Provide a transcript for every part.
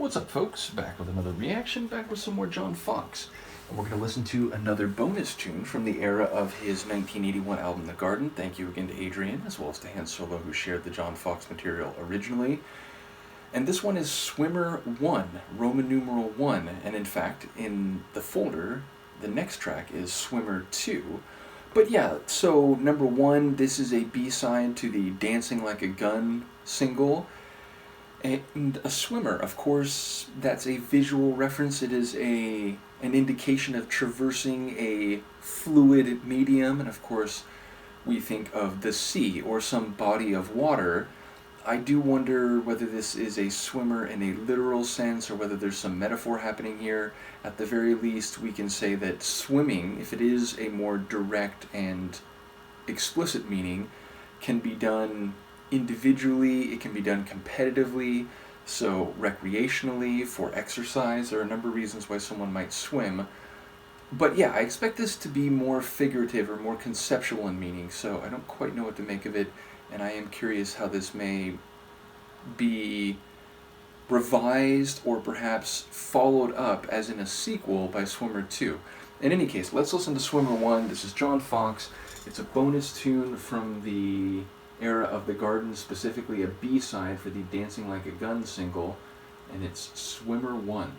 What's up, folks? Back with another reaction, back with some more John Foxx. And we're going to listen to another bonus tune from the era of his 1981 album, The Garden. Thank you again to Adrian, as well as to Han Solo, who shared the John Foxx material originally. And this one is Swimmer 1, Roman numeral 1. And in fact, in the folder, the next track is Swimmer 2. But yeah, so number 1, this is a B-side to the Dancing Like a Gun single. And a swimmer, of course, that's a visual reference. It is an indication of traversing a fluid medium. And of course, we think of the sea or some body of water. I do wonder whether this is a swimmer in a literal sense or whether there's some metaphor happening here. At the very least, we can say that swimming, if it is a more direct and explicit meaning, can be done individually, it can be done competitively, so recreationally, for exercise. There are a number of reasons why someone might swim. But yeah, I expect this to be more figurative or more conceptual in meaning, so I don't quite know what to make of it, and I am curious how this may be revised or perhaps followed up as in a sequel by Swimmer 2. In any case, let's listen to Swimmer 1. This is John Foxx. It's a bonus tune from the era of The Garden, specifically a B-side for the Dancing Like a Gun single, and it's Swimmer 1.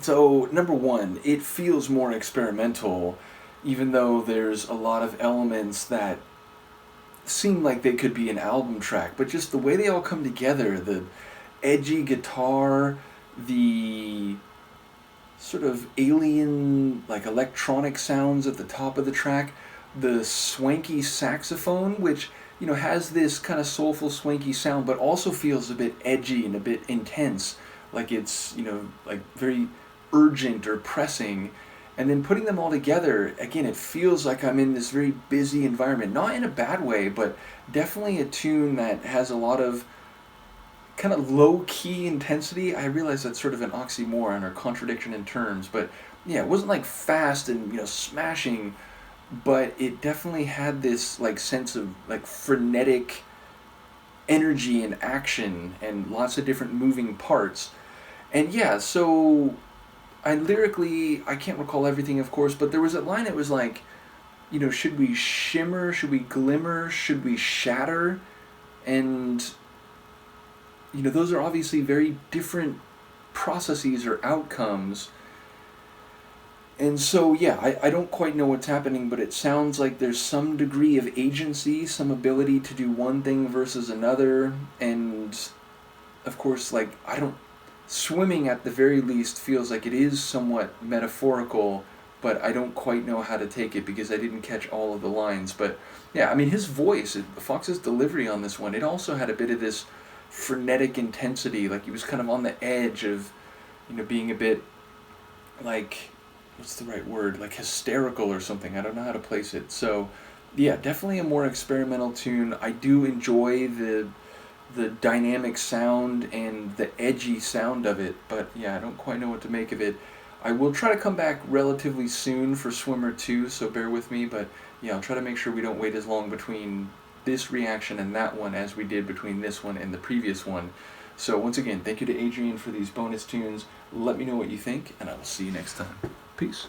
So, number one, it feels more experimental, even though there's a lot of elements that seem like they could be an album track, but just the way they all come together, the edgy guitar, the sort of alien, like electronic sounds at the top of the track, the swanky saxophone, which, you know, has this kind of soulful, swanky sound, but also feels a bit edgy and a bit intense, like it's, you know, like very urgent or pressing. And then putting them all together, again, it feels like I'm in this very busy environment. Not in a bad way, but definitely a tune that has a lot of kind of low-key intensity. I realize that's sort of an oxymoron or contradiction in terms, but yeah, it wasn't like fast and, you know, smashing, but it definitely had this like sense of like frenetic energy and action and lots of different moving parts. And yeah, so I can't recall everything, of course, but there was a line that was like, you know, should we shimmer, should we glimmer, should we shatter? And, you know, those are obviously very different processes or outcomes. And so, yeah, I don't quite know what's happening, but it sounds like there's some degree of agency, some ability to do one thing versus another. And, of course, like, swimming at the very least feels like it is somewhat metaphorical, but I don't quite know how to take it because I didn't catch all of the lines. But yeah, I mean, his voice, Fox's delivery on this one, it also had a bit of this frenetic intensity, like he was kind of on the edge of, you know, being a bit like, what's the right word, like hysterical or something. I don't know how to place it. So yeah, definitely a more experimental tune. I do enjoy the dynamic sound and the edgy sound of it, but yeah, I don't quite know what to make of it. I will try to come back relatively soon for Swimmer 2, so bear with me, but yeah, I'll try to make sure we don't wait as long between this reaction and that one as we did between this one and the previous one. So once again, thank you to Adrian for these bonus tunes. Let me know what you think, and I will see you next time. Peace.